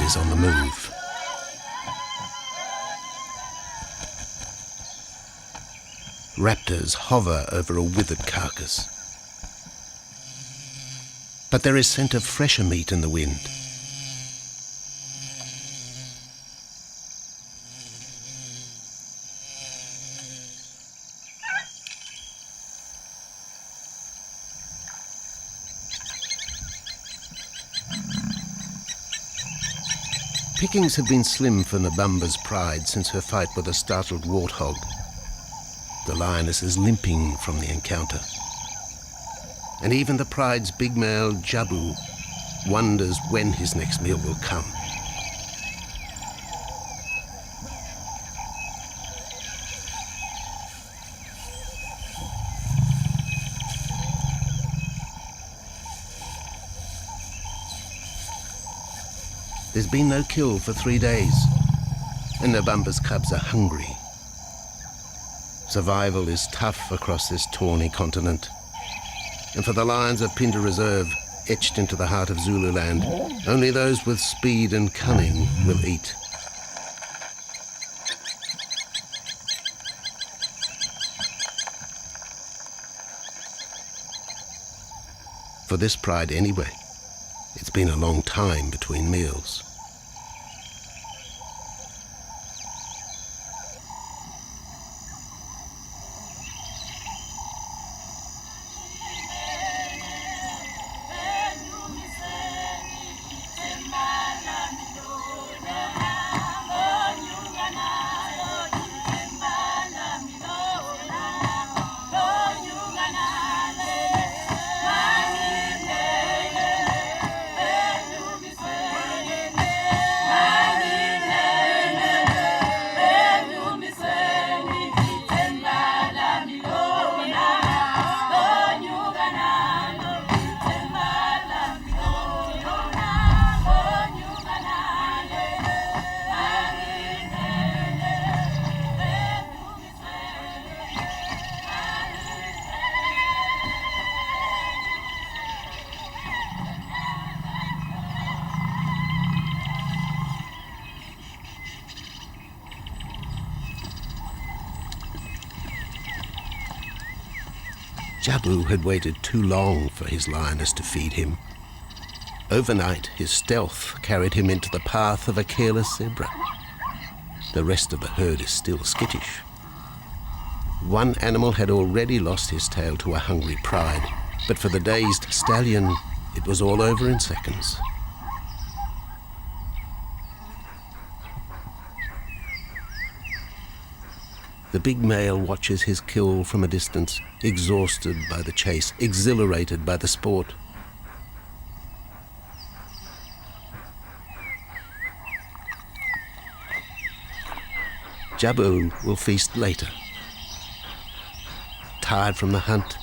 pride is on the move. Raptors hover over a withered carcass. But there is scent of fresher meat in the wind. Pickings had been slim for Nabamba's pride since her fight with a startled warthog. The lioness is limping from the encounter. And even the pride's big male, Jabu, wonders when his next meal will come. There's been no kill for 3 days, and Nabamba's cubs are hungry. Survival is tough across this tawny continent, and for the lions of Phinda Reserve, etched into the heart of Zululand, only those with speed and cunning will eat. For this pride anyway, it's been a long time between meals. Jabu had waited too long for his lioness to feed him. Overnight, his stealth carried him into the path of a careless zebra. The rest of the herd is still skittish. One animal had already lost his tail to a hungry pride, but for the dazed stallion, it was all over in seconds. The big male watches his kill from a distance, exhausted by the chase, exhilarated by the sport. Jabu will feast later. Tired from the hunt,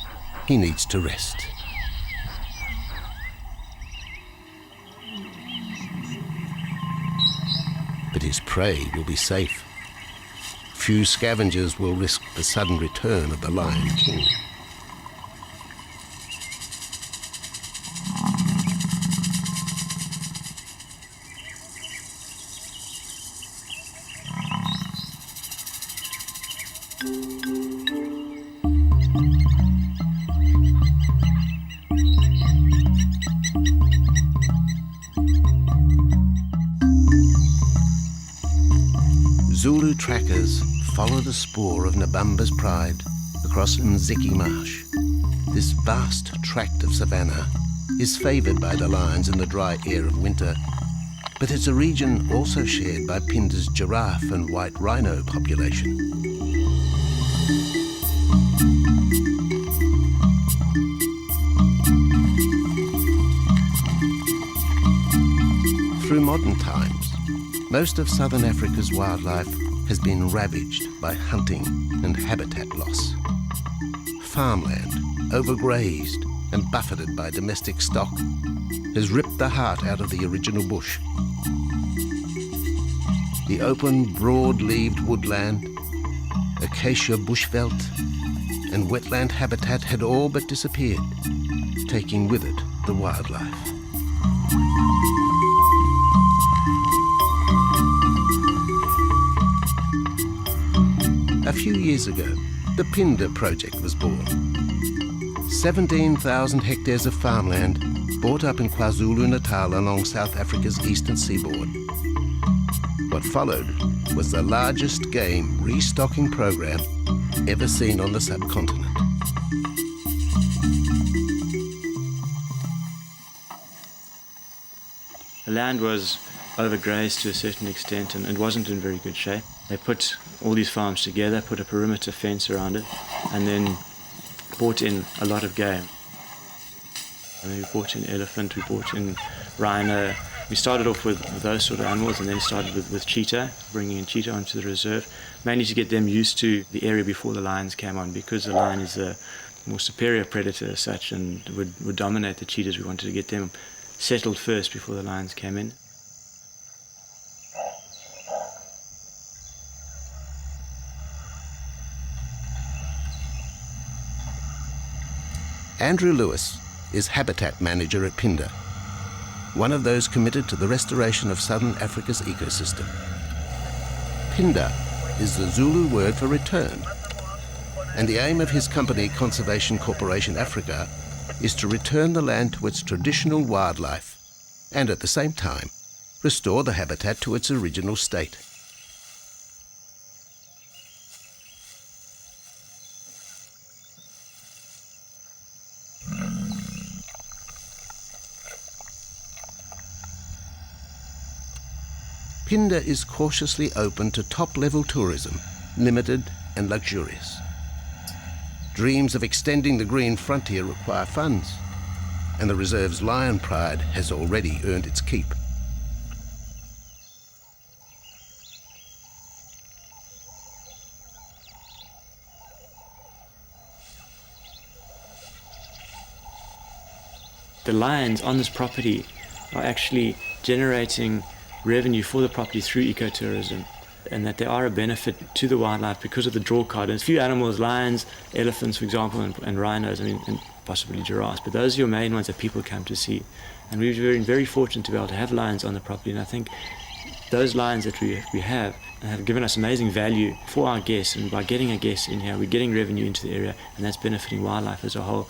he needs to rest. But his prey will be safe. Few scavengers will risk the sudden return of the Lion King. Zulu trackers follow the spoor of Nabamba's pride across Mziki Marsh. This vast tract of savanna is favoured by the lions in the dry air of winter, but it's a region also shared by Phinda's giraffe and white rhino population. Through modern times, most of southern Africa's wildlife has been ravaged by hunting and habitat loss. Farmland, overgrazed and buffeted by domestic stock, has ripped the heart out of the original bush. The open, broad-leaved woodland, acacia bushveld, and wetland habitat had all but disappeared, taking with it the wildlife. years ago, the Phinda project was born. 17,000 hectares of farmland bought up in KwaZulu-Natal along South Africa's eastern seaboard. What followed was the largest game restocking program ever seen on the subcontinent. The land was overgrazed to a certain extent and it wasn't in very good shape. They put all these farms together, put a perimeter fence around it, and then brought in a lot of game. And we brought in elephant, we brought in rhino. We started off with those sort of animals and then started with cheetah, bringing in cheetah onto the reserve, mainly to get them used to the area before the lions came on, because the lion is a more superior predator as such and would dominate the cheetahs. We wanted to get them settled first before the lions came in. Andrew Lewis is habitat manager at Phinda, one of those committed to the restoration of southern Africa's ecosystem. Phinda is the Zulu word for return, and the aim of his company, Conservation Corporation Africa, is to return the land to its traditional wildlife and at the same time restore the habitat to its original state. Phinda is cautiously open to top-level tourism, limited and luxurious. Dreams of extending the green frontier require funds, and the reserve's lion pride has already earned its keep. The lions on this property are actually generating revenue for the property through ecotourism, and that they are a benefit to the wildlife because of the draw card. And a few animals, lions, elephants, for example, and rhinos, and possibly giraffes, but those are your main ones that people come to see. And we've been very fortunate to be able to have lions on the property, and I think those lions that we have given us amazing value for our guests, and by getting our guests in here, we're getting revenue into the area, and that's benefiting wildlife as a whole.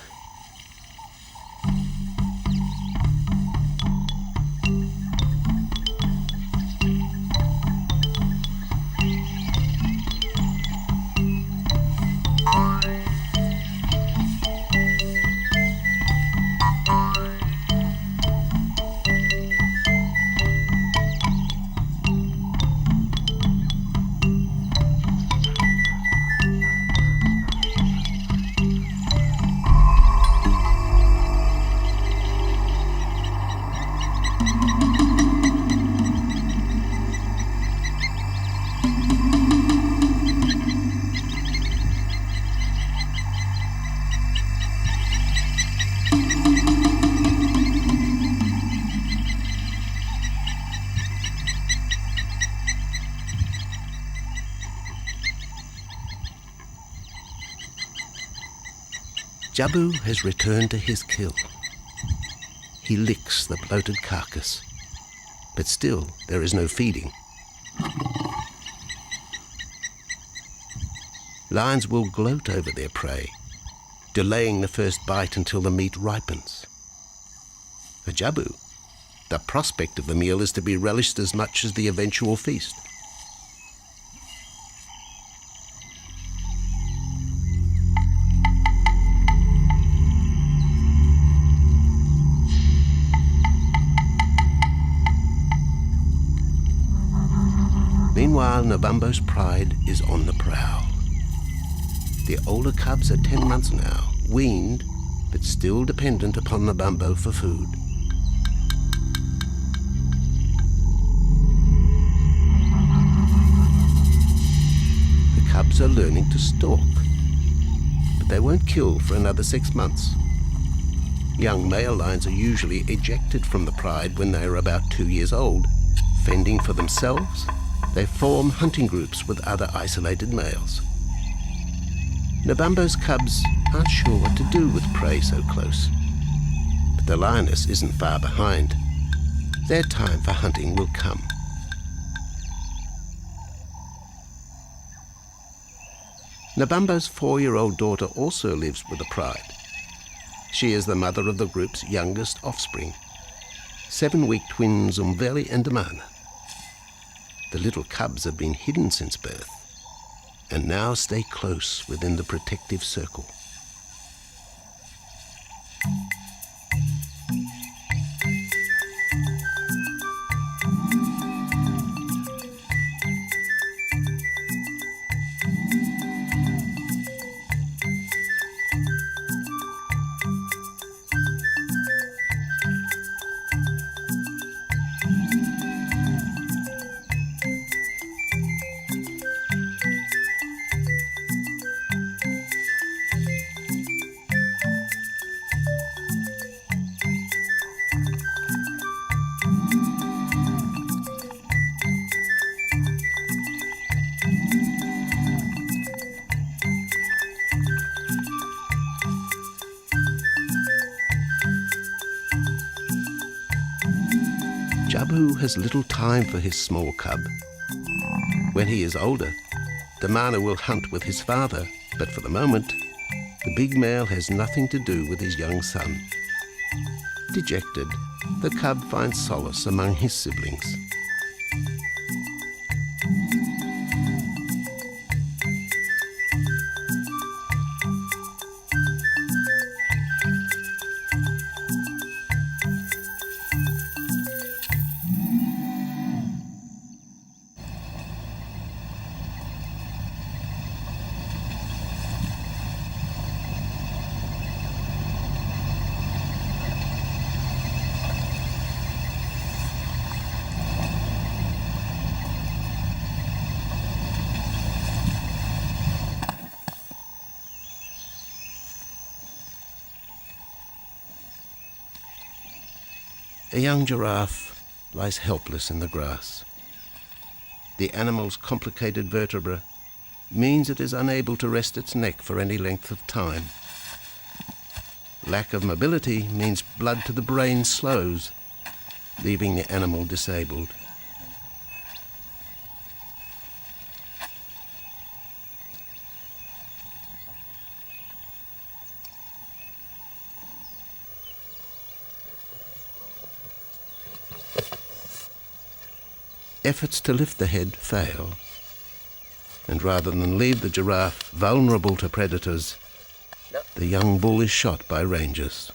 Jabu has returned to his kill. He licks the bloated carcass, but still there is no feeding. Lions will gloat over their prey, delaying the first bite until the meat ripens. For Jabu, the prospect of the meal is to be relished as much as the eventual feast. Meanwhile, Nabambo's pride is on the prowl. The older cubs are 10 months now, weaned, but still dependent upon Nabambo for food. The cubs are learning to stalk, but they won't kill for another 6 months. Young male lions are usually ejected from the pride when they are about 2 years old. Fending for themselves, they form hunting groups with other isolated males. Nabambo's cubs aren't sure what to do with prey so close. But the lioness isn't far behind. Their time for hunting will come. Nabambo's 4-year-old daughter also lives with the pride. She is the mother of the group's youngest offspring, 7-week twins Umveli and Damana. The little cubs have been hidden since birth and now stay close within the protective circle. Jabu has little time for his small cub. When he is older, Damana will hunt with his father, but for the moment, the big male has nothing to do with his young son. Dejected, the cub finds solace among his siblings. A young giraffe lies helpless in the grass. The animal's complicated vertebra means it is unable to rest its neck for any length of time. Lack of mobility means blood to the brain slows, leaving the animal disabled. Efforts to lift the head fail, and rather than leave the giraffe vulnerable to predators, the young bull is shot by rangers.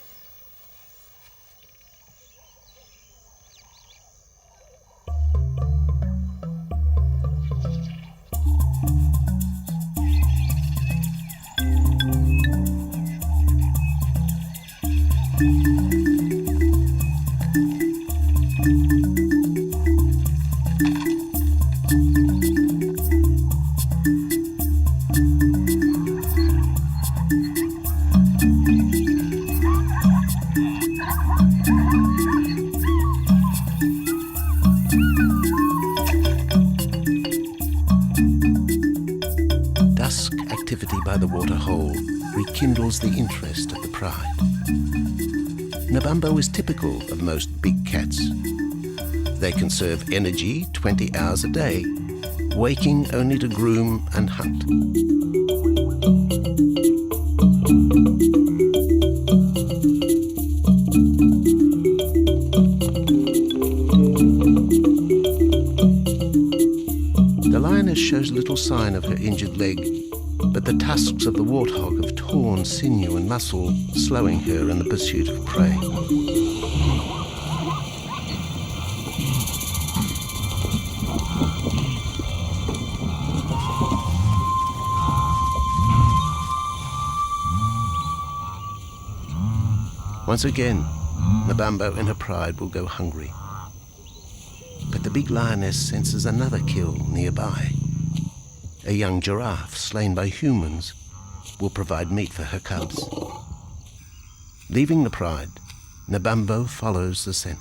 Dusk activity by the waterhole rekindles the interest of the pride. Nabambo is typical of most big cats. They conserve energy 20 hours a day, waking only to groom and hunt. The lioness shows little sign of her injured leg, but the tusks of the warthog have torn sinew and muscle, slowing her in the pursuit of prey. Once again, Nabambo and her pride will go hungry. But the big lioness senses another kill nearby. A young giraffe slain by humans will provide meat for her cubs. Leaving the pride, Nabambo follows the scent.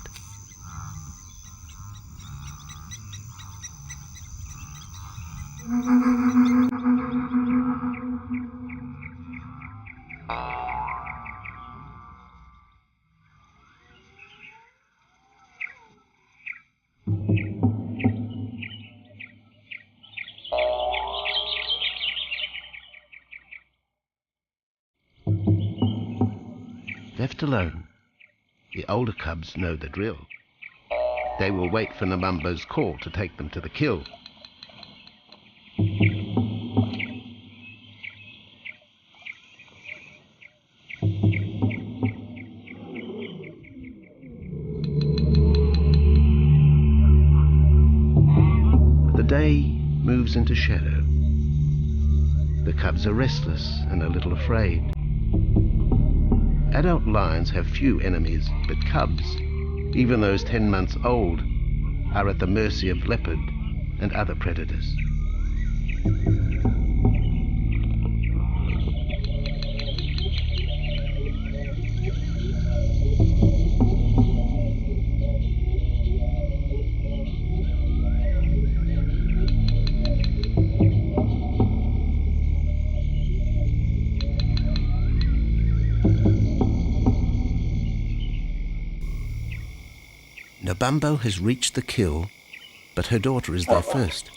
left alone, the older cubs know the drill. They will wait for Nabambo's call to take them to the kill. The day moves into shadow. The cubs are restless and a little afraid. Adult lions have few enemies, but cubs, even those 10 months old, are at the mercy of leopard and other predators. Nabambo has reached the kill, but her daughter is there first.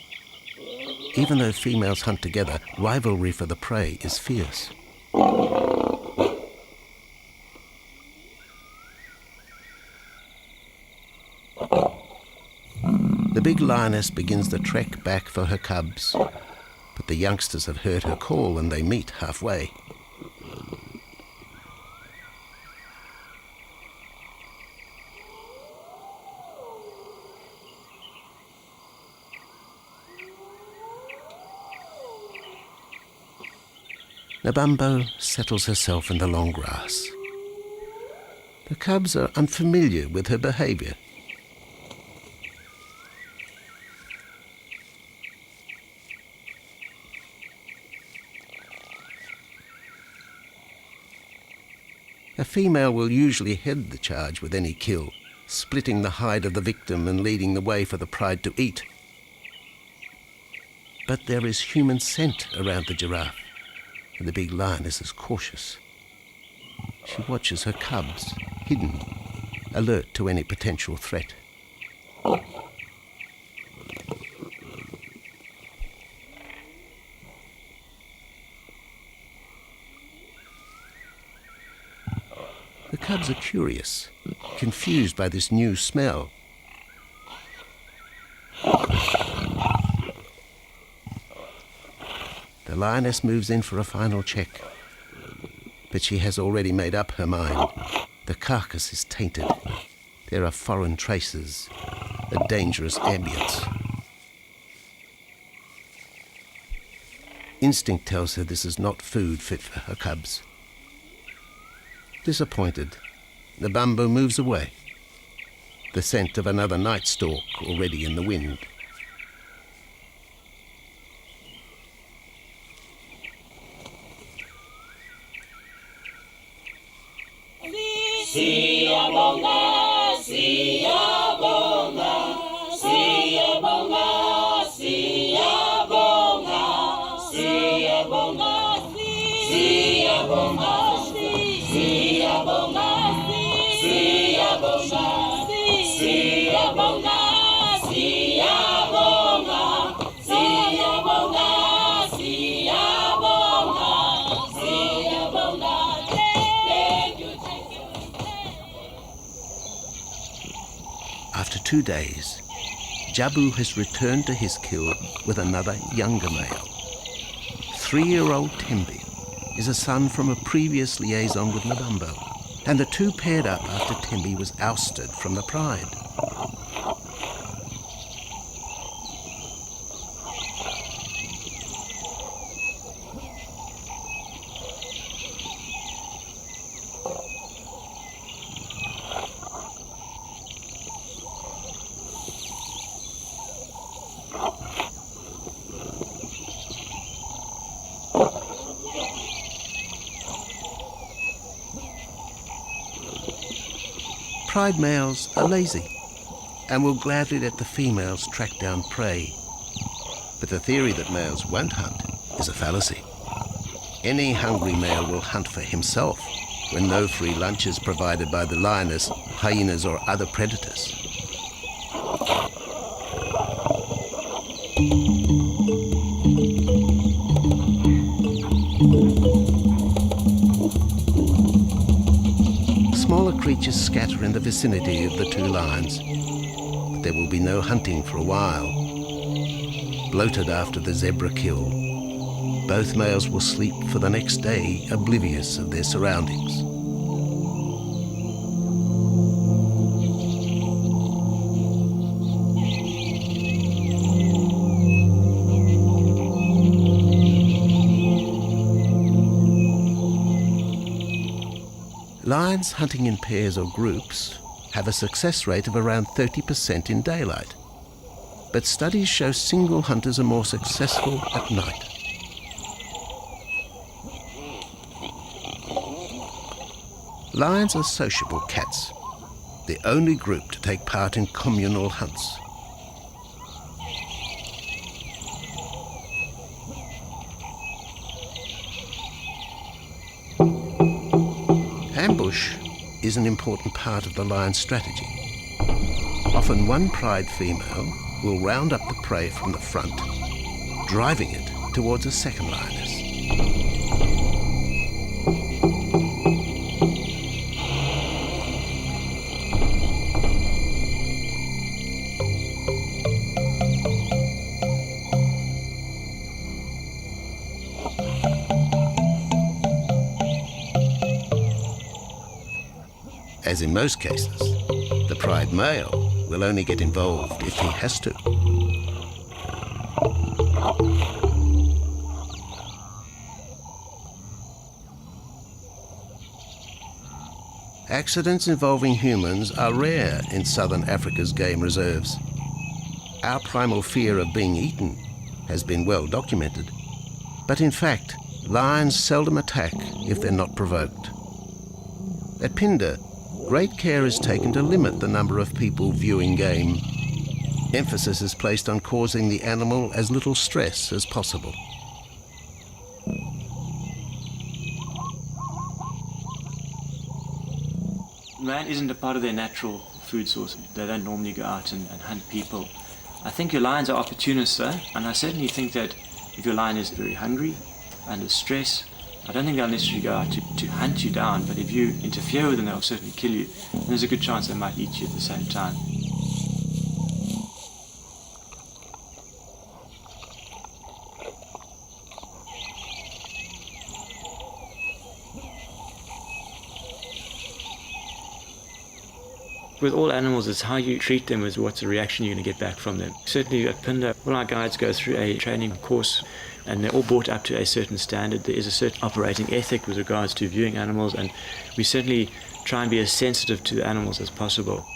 Even though females hunt together, rivalry for the prey is fierce. The big lioness begins the trek back for her cubs, but the youngsters have heard her call and they meet halfway. Nabambo settles herself in the long grass. The cubs are unfamiliar with her behavior. A female will usually head the charge with any kill, splitting the hide of the victim and leading the way for the pride to eat. But there is human scent around the giraffe, and the big lioness is cautious. She watches her cubs, hidden, alert to any potential threat. The cubs are curious, confused by this new smell. The lioness moves in for a final check, but she has already made up her mind. The carcass is tainted. There are foreign traces, a dangerous ambience. Instinct tells her this is not food fit for her cubs. Disappointed, Nabambo moves away, the scent of another night stalk already in the wind. Siyabonga, siyabonga, siyabonga, siyabonga, siyabonga, siyabonga, siyabonga, siyabonga, siyabonga, siyabonga, siyabonga, siyabonga, siyabonga. After 2 days, Jabu has returned to his kill with another younger male. 3-year-old Tembi is a son from a previous liaison with Nabambo, and the two paired up after Tembi was ousted from the pride. Pride males are lazy and will gladly let the females track down prey. But the theory that males won't hunt is a fallacy. Any hungry male will hunt for himself when no free lunch is provided by the lioness, hyenas or other predators. creatures scatter in the vicinity of the two lions. But there will be no hunting for a while. Bloated after the zebra kill, both males will sleep for the next day, oblivious of their surroundings. Lions hunting in pairs or groups have a success rate of around 30% in daylight, but studies show single hunters are more successful at night. Lions are sociable cats, the only group to take part in communal hunts. Ambush is an important part of the lion's strategy. Often one pride female will round up the prey from the front, driving it towards a second lioness. As in most cases, the pride male will only get involved if he has to. Accidents involving humans are rare in southern Africa's game reserves. Our primal fear of being eaten has been well documented, but in fact, lions seldom attack if they're not provoked. At Phinda, great care is taken to limit the number of people viewing game. Emphasis is placed on causing the animal as little stress as possible. Man isn't a part of their natural food source. They don't normally go out and hunt people. I think your lions are opportunists though, and I certainly think that if your lion is very hungry, under stress, I don't think they'll necessarily go out to hunt you down, but if you interfere with them, they'll certainly kill you. And there's a good chance they might eat you at the same time. With all animals, it's how you treat them is what's the reaction you're going to get back from them. Certainly at Phinda, all our guides go through a training course and they're all brought up to a certain standard. There is a certain operating ethic with regards to viewing animals, and we certainly try and be as sensitive to the animals as possible.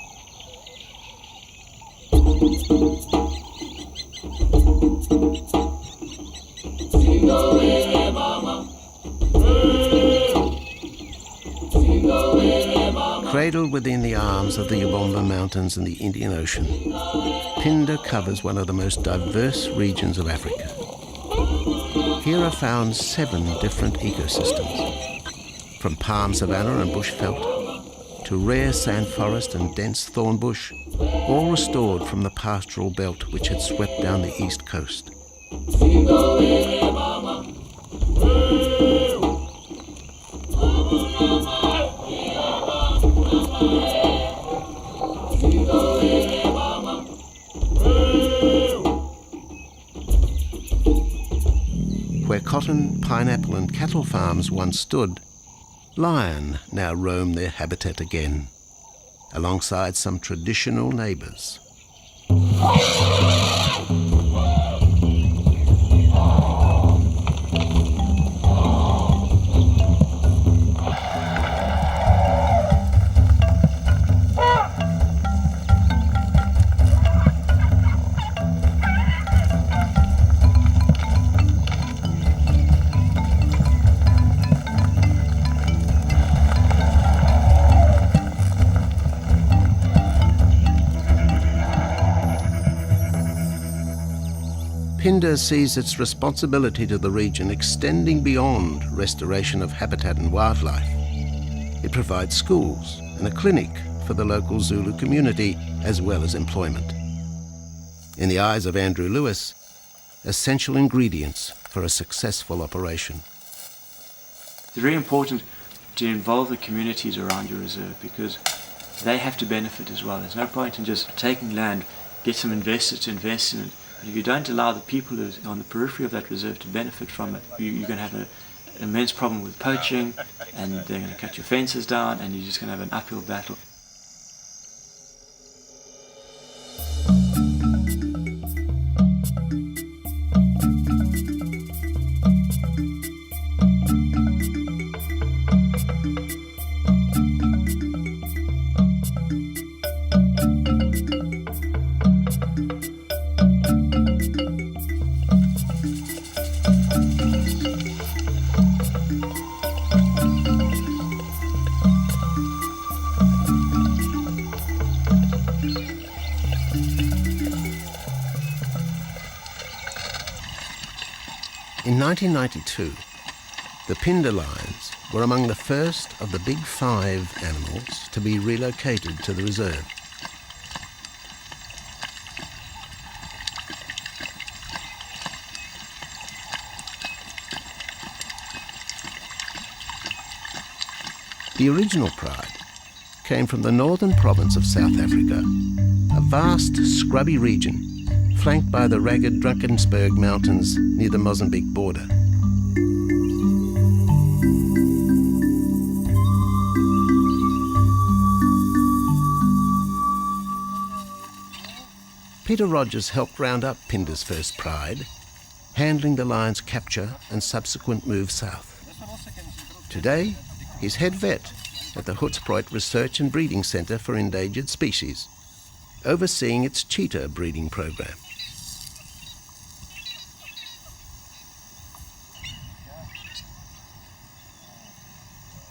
Cradled within the arms of the Ubomba Mountains and the Indian Ocean, Phinda covers one of the most diverse regions of Africa. Here are found 7 different ecosystems, from palm savanna and bushveld to rare sand forest and dense thorn bush, all restored from the pastoral belt which had swept down the east coast. Where cotton, pineapple and cattle farms once stood, lion now roam their habitat again, alongside some traditional neighbours. Phinda sees its responsibility to the region extending beyond restoration of habitat and wildlife. It provides schools and a clinic for the local Zulu community, as well as employment. In the eyes of Andrew Lewis, essential ingredients for a successful operation. It's very important to involve the communities around your reserve, because they have to benefit as well. There's no point in just taking land, get some investors to invest in it. But if you don't allow the people who are on the periphery of that reserve to benefit from it, you're going to have an immense problem with poaching, and they're going to cut your fences down, and you're just going to have an uphill battle. In 1992, the Phinda lions were among the first of the big 5 animals to be relocated to the reserve. The original pride came from the northern province of South Africa, a vast scrubby region flanked by the ragged Drakensberg Mountains near the Mozambique border. Peter Rogers helped round up Phinda's first pride, handling the lion's capture and subsequent move south. Today, he's head vet at the Hoedspruit Research and Breeding Centre for Endangered Species, overseeing its cheetah breeding program.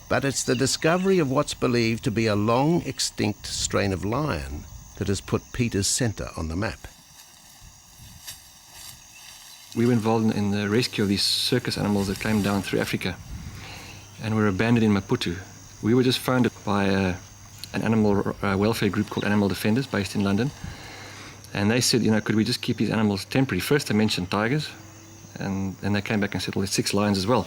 But it's the discovery of what's believed to be a long-extinct strain of lion that has put Peter's centre on the map. We were involved in the rescue of these circus animals that came down through Africa and were abandoned in Maputo. We were just founded by an animal welfare group called Animal Defenders based in London. And they said, could we just keep these animals temporary? First they mentioned tigers, and then they came back and said, well, there's 6 lions as well.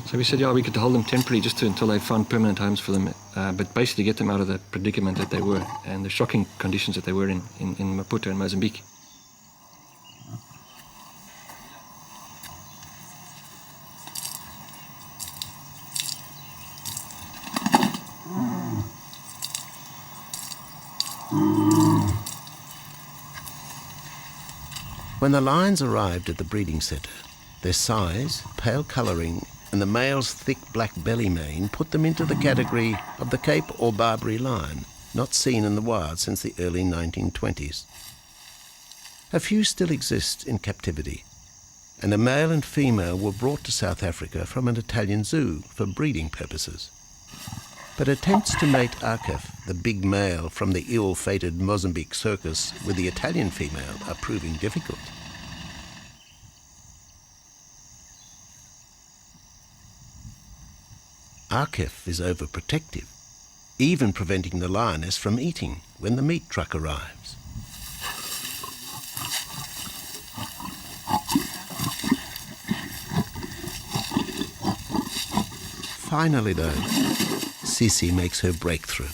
So we said, yeah, we could hold them temporarily just until they found permanent homes for them, but basically get them out of the predicament that they were and the shocking conditions that they were in Maputo and Mozambique. When the lions arrived at the breeding centre, their size, pale colouring, and the male's thick black belly mane put them into the category of the Cape or Barbary lion, not seen in the wild since the early 1920s. A few still exist in captivity, and a male and female were brought to South Africa from an Italian zoo for breeding purposes. But attempts to mate Akef, the big male from the ill-fated Mozambique circus, with the Italian female are proving difficult. Akef is overprotective, even preventing the lioness from eating when the meat truck arrives. Finally, though, Sisi makes her breakthrough.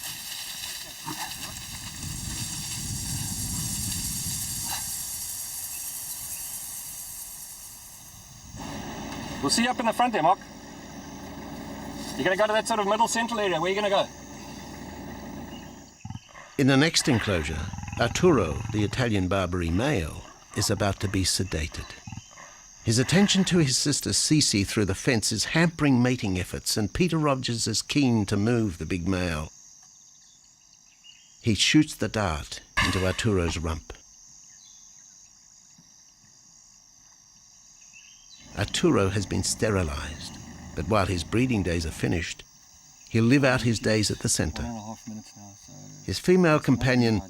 We'll see you up in the front there, Mark. You're going to go to that sort of middle central area. Where are you going to go? In the next enclosure, Arturo, the Italian Barbary male, is about to be sedated. His attention to his sister Sisi through the fence is hampering mating efforts, and Peter Rogers is keen to move the big male. He shoots the dart into Arturo's rump. Arturo has been sterilized, but while his breeding days are finished, he'll live out his days at the centre. 1.5 minutes now, so His female companion,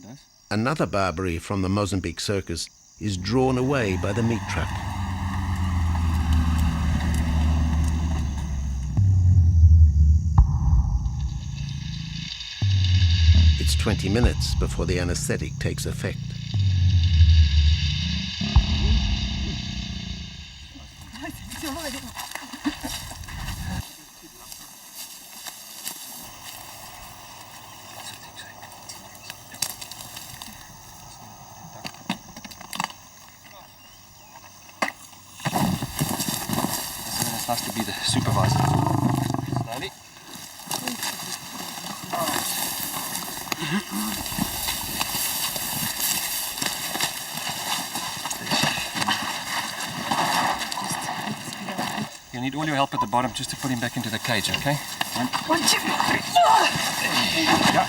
another Barbary from the Mozambique circus, is drawn away by the meat truck. It's 20 minutes before the anaesthetic takes effect. It's nice to be the supervisor. Slowly. You'll need all your help at the bottom just to put him back into the cage, okay? 1, 2, 3. Yeah.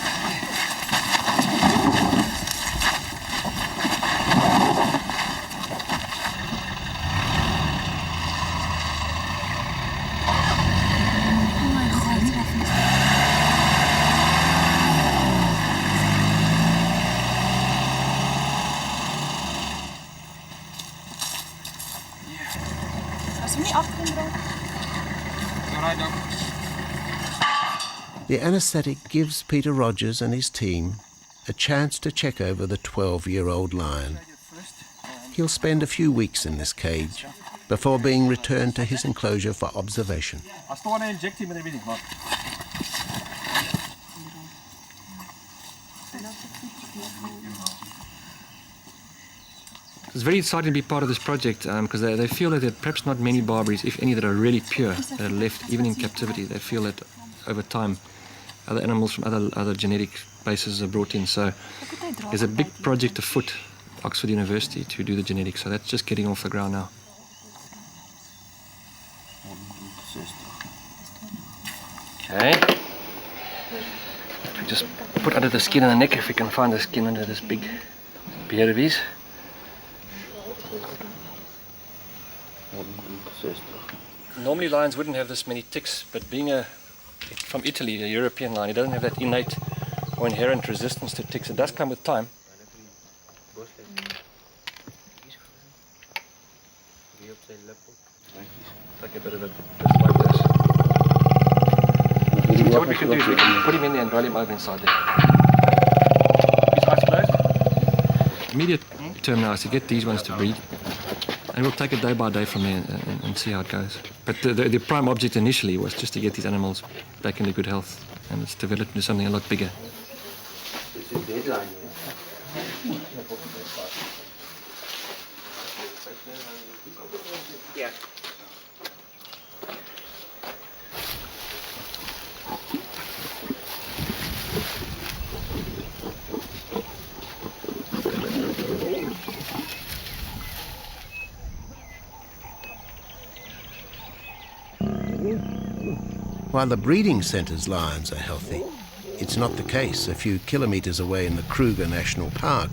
As we niet afgedaan. Alright, Doc. The anaesthetic gives Peter Rogers and his team a chance to check over the 12-year-old lion. He'll spend a few weeks in this cage before being returned to his enclosure for observation. I still want to inject him and everything, Mark. It's very exciting to be part of this project because they feel that there are perhaps not many Barberries, if any, that are really pure, that are left even in captivity. They feel that over time other animals from other genetic bases are brought in. So there's a big project afoot, Oxford University, to do the genetics. So that's just getting off the ground now. Okay. We just put under the skin and the neck if we can find the skin under this big beard of his. Normally lions wouldn't have this many ticks, but being from Italy, a European lion, it doesn't have that innate or inherent resistance to ticks. It does come with time. Like a bit of a just like this. So what we can do is we can put him in there and roll him over inside there. His eyes closed. Immediate term now is to get these ones to breed. And we'll take it day by day from there and see how it goes. But the prime object initially was just to get these animals back into good health. And it's developed into something a lot bigger. Yeah. While the breeding centre's lions are healthy, it's not the case a few kilometres away in the Kruger National Park,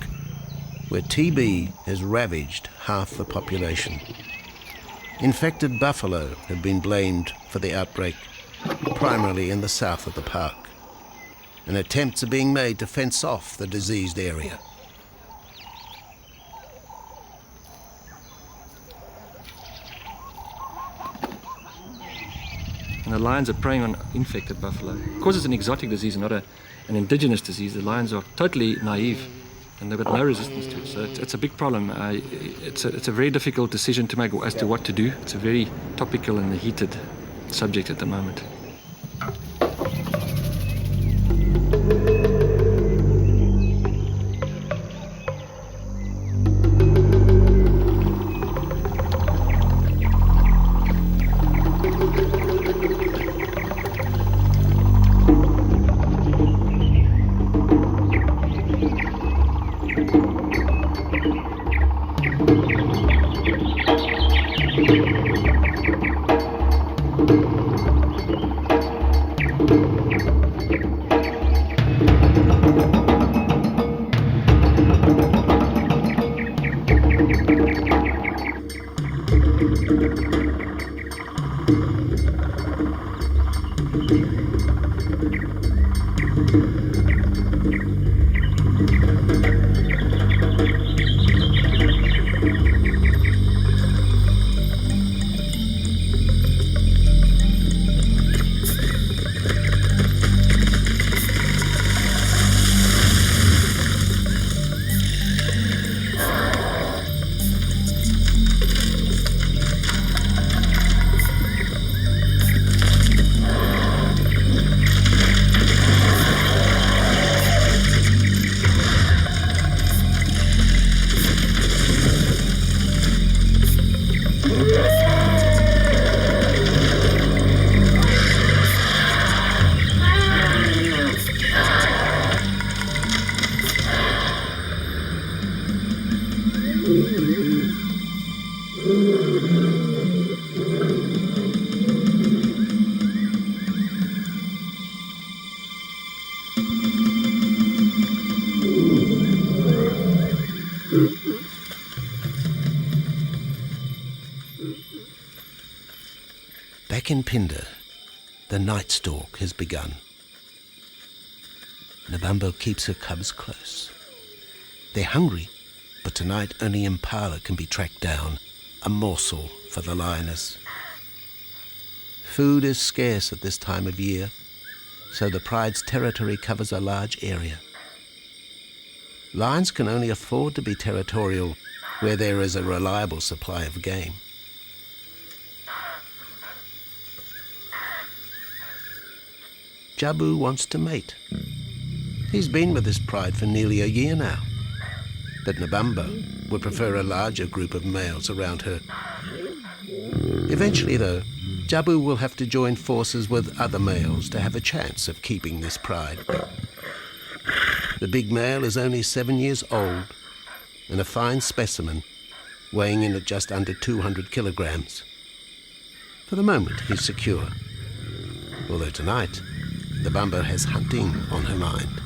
where TB has ravaged half the population. Infected buffalo have been blamed for the outbreak, primarily in the south of the park, and attempts are being made to fence off the diseased area. And the lions are preying on infected buffalo. Because it's an exotic disease and not an indigenous disease, the lions are totally naive and they've got no resistance to it. So it's a big problem. It's a very difficult decision to make as to what to do. It's a very topical and heated subject at the moment. Back in Phinda, the night stalk has begun. Nabambo keeps her cubs close. They're hungry, but tonight only Impala can be tracked down, a morsel for the lioness. Food is scarce at this time of year, so the pride's territory covers a large area. Lions can only afford to be territorial where there is a reliable supply of game. Jabu wants to mate. He's been with his pride for nearly a year now. But Nabambo would prefer a larger group of males around her. Eventually, though, Jabu will have to join forces with other males to have a chance of keeping this pride. The big male is only 7 years old and a fine specimen, weighing in at just under 200 kilograms. For the moment, he's secure. Although tonight, Nabambo has hunting on her mind.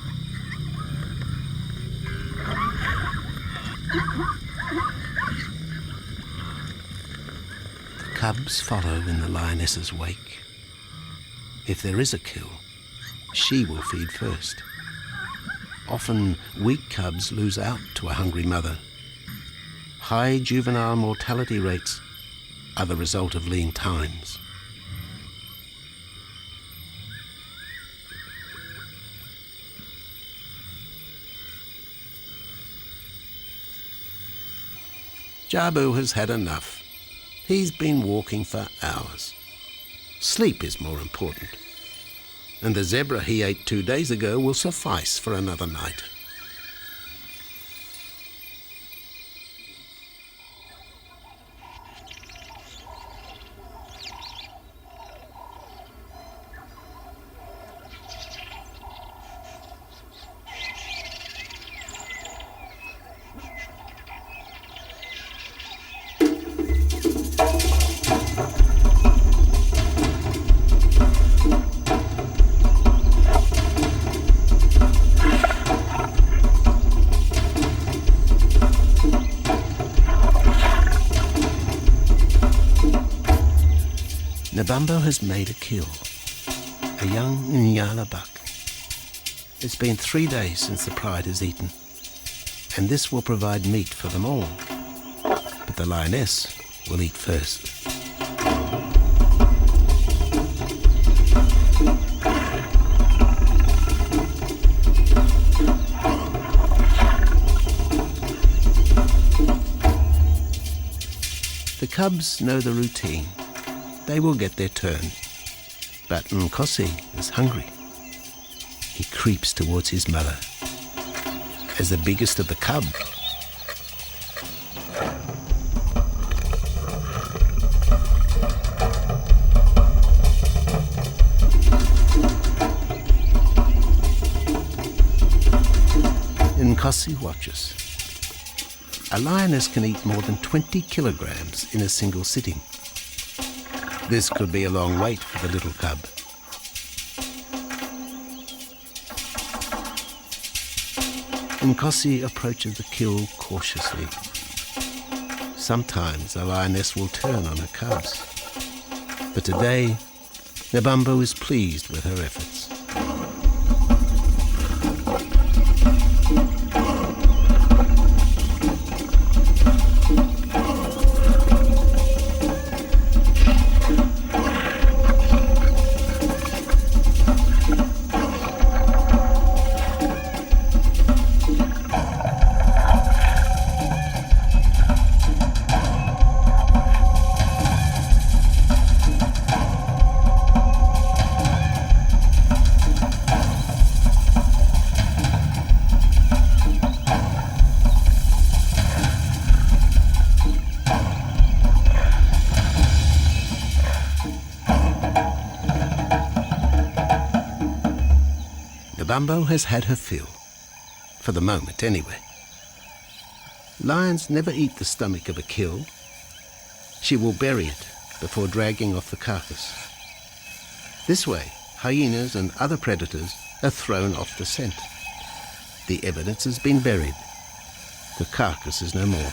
The cubs follow in the lioness's wake. If there is a kill, she will feed first. Often, weak cubs lose out to a hungry mother. High juvenile mortality rates are the result of lean times. Jabu has had enough. He's been walking for hours. Sleep is more important. And the zebra he ate 2 days ago will suffice for another night. Nabambo has made a kill, a young Nyala buck. It's been 3 days since the pride has eaten, and this will provide meat for them all. But the lioness will eat first. The cubs know the routine. They will get their turn. But Nkosi is hungry. He creeps towards his mother. As the biggest of the cub, Nkosi watches. A lioness can eat more than 20 kilograms in a single sitting. This could be a long wait for the little cub. Nkosi approaches the kill cautiously. Sometimes a lioness will turn on her cubs. But today, Nabambo is pleased with her efforts. Nabambo has had her fill, for the moment anyway. Lions never eat the stomach of a kill. She will bury it before dragging off the carcass. This way, hyenas and other predators are thrown off the scent. The evidence has been buried. The carcass is no more.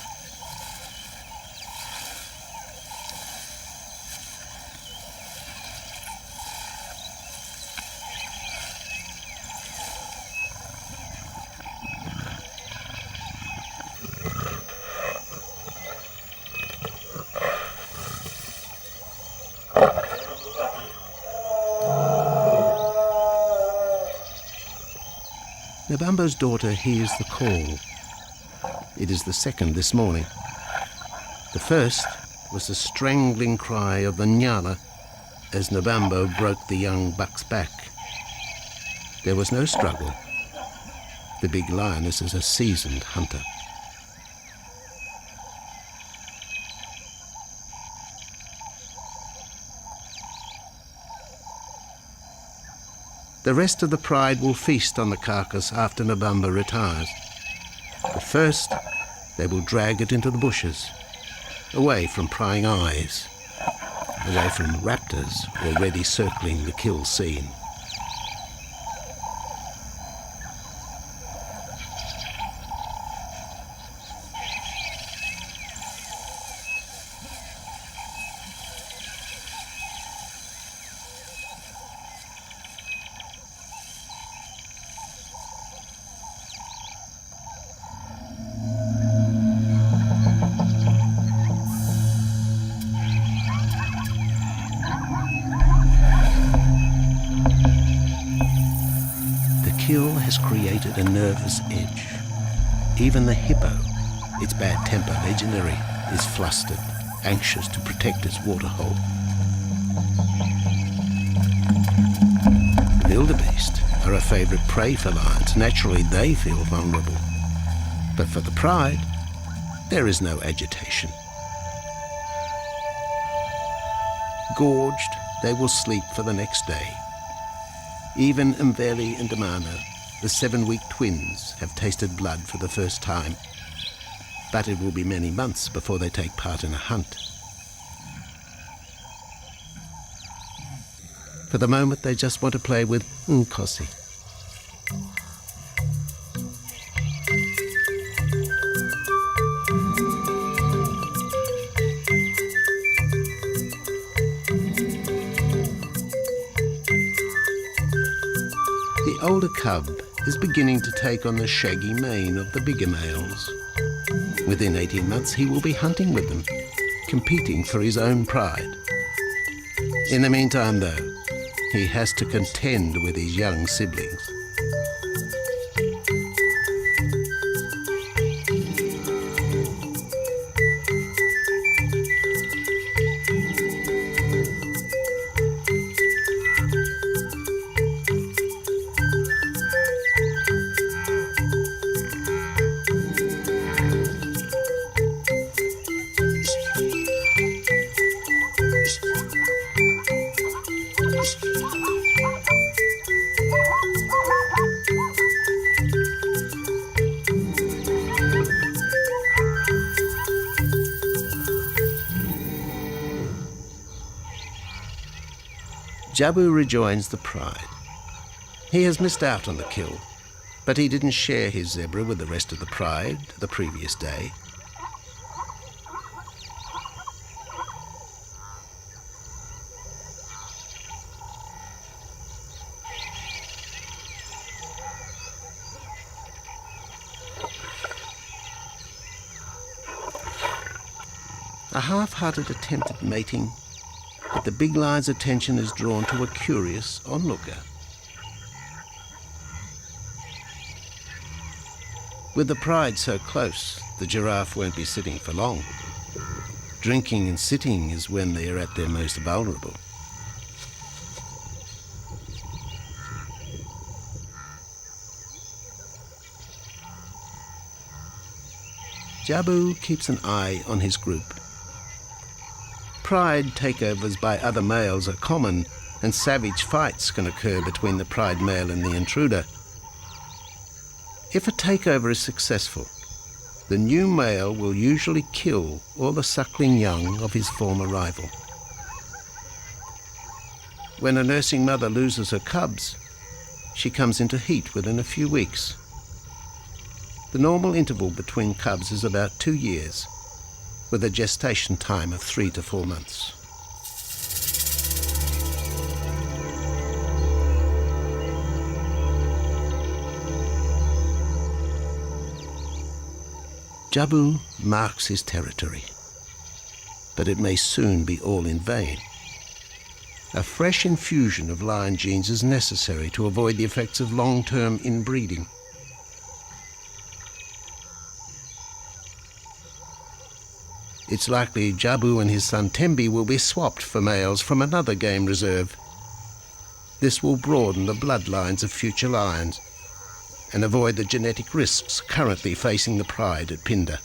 Nabambo's daughter hears the call. It is the second this morning. The first was the strangling cry of the Nyala as Nabambo broke the young buck's back. There was no struggle. The big lioness is a seasoned hunter. The rest of the pride will feast on the carcass after Nabambo retires. But first, they will drag it into the bushes, away from prying eyes, away from raptors already circling the kill scene. Kill has created a nervous edge. Even the hippo, its bad temper legendary, is flustered, anxious to protect its waterhole. Wildebeest are a favourite prey for lions. Naturally, they feel vulnerable. But for the pride, there is no agitation. Gorged, they will sleep for the next day. Even Mveli and Damano, the 7-week twins, have tasted blood for the first time. But it will be many months before they take part in a hunt. For the moment, they just want to play with Nkosi. The older cub is beginning to take on the shaggy mane of the bigger males. Within 18 months, he will be hunting with them, competing for his own pride. In the meantime, though, he has to contend with his young siblings. Jabu rejoins the pride. He has missed out on the kill, but he didn't share his zebra with the rest of the pride the previous day. A half-hearted attempt at mating, but the big lion's attention is drawn to a curious onlooker. With the pride so close, the giraffe won't be sitting for long. Drinking and sitting is when they are at their most vulnerable. Jabu keeps an eye on his group. Pride takeovers by other males are common, and savage fights can occur between the pride male and the intruder. If a takeover is successful, the new male will usually kill all the suckling young of his former rival. When a nursing mother loses her cubs, she comes into heat within a few weeks. The normal interval between cubs is about 2 years, with a gestation time of 3 to 4 months. Jabu marks his territory, but it may soon be all in vain. A fresh infusion of lion genes is necessary to avoid the effects of long-term inbreeding. It's likely Jabu and his son Tembi will be swapped for males from another game reserve. This will broaden the bloodlines of future lions and avoid the genetic risks currently facing the pride at Phinda.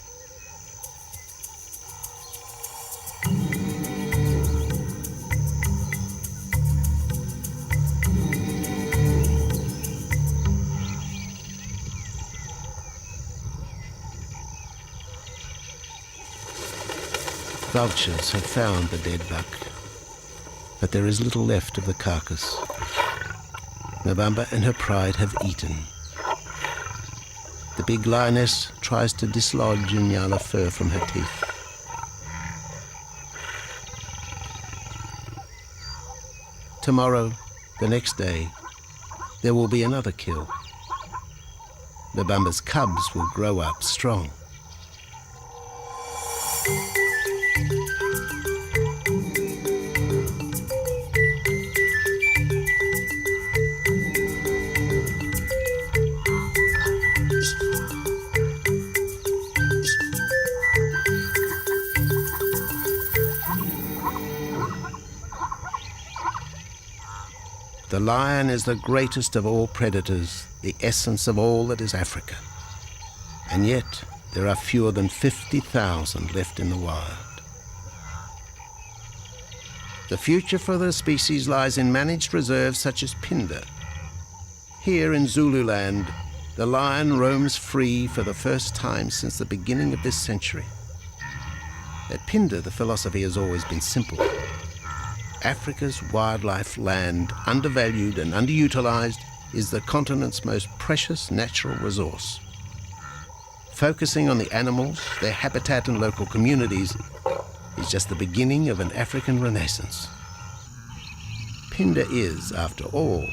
Vultures have found the dead buck, but there is little left of the carcass. Mbamba and her pride have eaten. The big lioness tries to dislodge Inyala fur from her teeth. Tomorrow, the next day, there will be another kill. Mbamba's cubs will grow up strong. The lion is the greatest of all predators, the essence of all that is Africa. And yet, there are fewer than 50,000 left in the wild. The future for the species lies in managed reserves such as Phinda. Here in Zululand, the lion roams free for the first time since the beginning of this century. At Phinda, the philosophy has always been simple. Africa's wildlife land, undervalued and underutilized, is the continent's most precious natural resource. Focusing on the animals, their habitat and local communities is just the beginning of an African renaissance. Phinda is, after all,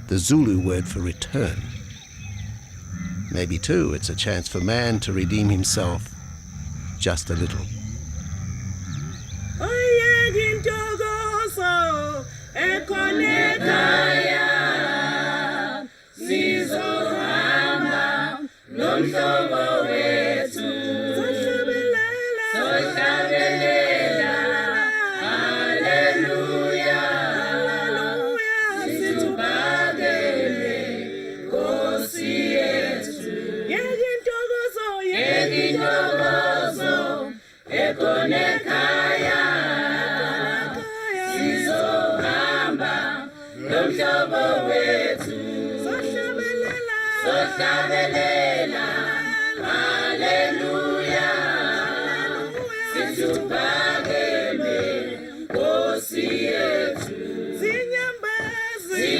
the Zulu word for return. Maybe, too, it's a chance for man to redeem himself just a little. Zinyembezi